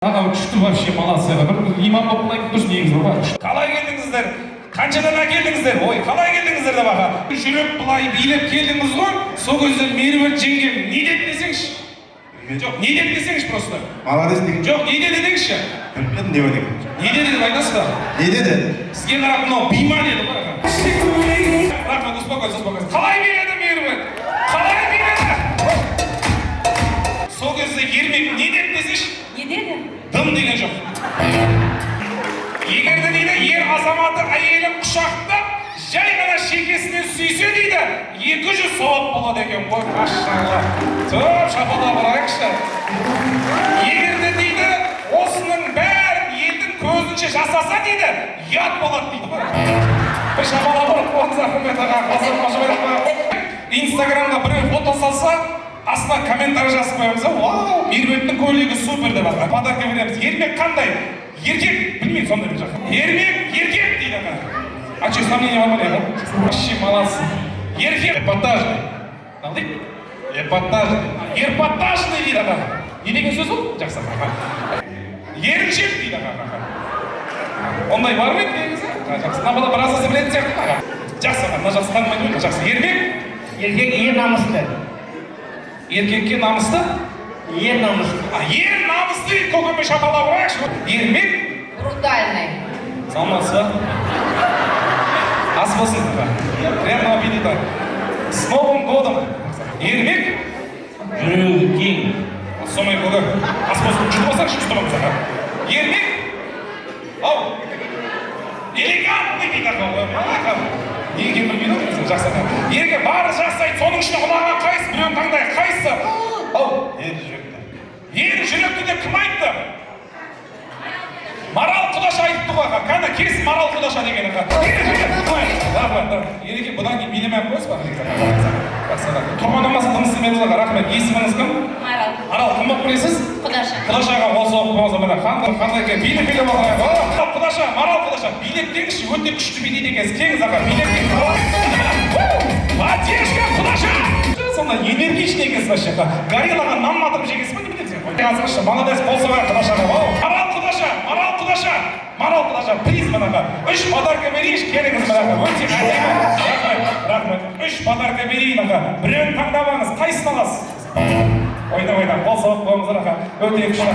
Аға күшті вообще молодцы. Бір имам болып қалайық дұрыс негізі бар. Қалай келдіңіздер? Қаншадан әкелдіңіздер? Ой, қалай келдіңіздер деп аға. Жүріп былай билеп келдіңіз ғой. Сол кезде Меруерт жеңгем не деді десеңші? Жоқ, не деді десеңші просто. Молодец деген. Жоқ, не деді деңізші? Білмедім не деген. Не деді деп айтасыз ба? Не деді? Сізге қарап мынау бейман еді ғой аға. Рахмет, успокойся, успокойся. Қалай биледі Меруерт? Қалай биледі? Сол кезде Ермек не деді десеңші? Не деді? Дым деген жоқ. Егер де дейді, ер азаматы әйелін құшақтап, жай ғана шекесінен сүйсе дейді, 200 сауап болады екен ғой, машалла. Төп шапалақ ұрайықшы. Егер де дейді, осының бәрін елдің көзінше жасаса дейді, ұят болады дейді ғой. Бір шапалақ ұрып қойыңыз Ахмет аға. Инстаграмда біреу фото салса, астына комментарий жазып қоямыз, вау, Меруерттің көйлегі супер деп аға. Подарка береміз. Ермек қандай? Еркек, білмеймін сондай бір жаққа. Ермек, еркек дейді аға. А что, сомнения бар ма аға? Вообще молодцы. Еркек, эпатажный. Не дейді? Эпатажный. Ерпатажный дейді аға. Не деген сөз ол? Жақсы аға. Еріншек дейді аға. Ондай бар ма еді негізі? Жақсы. Мына бала біраз білетін сияқты аға. Жақсы аға, мына жақсы танымайды ма? Жақсы. Ермек? Еркек ер намысты. Еркекке намысты? Ер намысты. Ер намысты көкеме шапалақ ұрайықшы. Ермек? Брутальный. Салмасы ба? Ас болсын. Приятного аппетита. С Новым годом. Ермек? Жүрегі кең. Сондай көгі. Ас болсын. Жұтмасаңшы, жұтамамыз аға. Ермек? Ау. Элегантный дейді аға. Неге білмейді ғой, жақсы аға. Ерге бары жасайды, соның ішіне ұнаған қайсы, біреуін таңдайық, қайсы? Ау, ер жүректі. Ер жүректі деп кім айтты? Марал Құдаша айтыпты ғой аға. Кәні кесін Марал Құдаша деген аға. Ер жүректі. Ереке, бұдан кейін билемей қойыз ба? Жақсы аға. Тұрған амасы дым істемедіңіз аға, рахмет. Есіміңіз кім? Марал. Марал, кім болып білесіз? Құдаша. Құдашаға қол соғып қойыңыз мына қандай екен, билеп алайық. Құдаша, Марал Құдаша, билеп деңізші, өте күшті билейді екенсіз. Кеңіз аға, билеп деңіз. Батешка, Құдаша! Сонда энергичный екенсіз вообще. Гориллаға нан матырып жегенсіз ба, не білесің? Қазірші, молодец, қол соғайық Құдашаға. Марал Құдаша, Марал Құдаша, Марал Құдаша, приз мынаға. 3 подарка берейінші, келіңіз мынаға. Өте әдемі. Рахмет. 3 подарка берейін аға. Біреуін таңдап алыңыз, қайсысын аласыз? Ойна, қол соғып қойыңыздар аға. Өте күшті аға.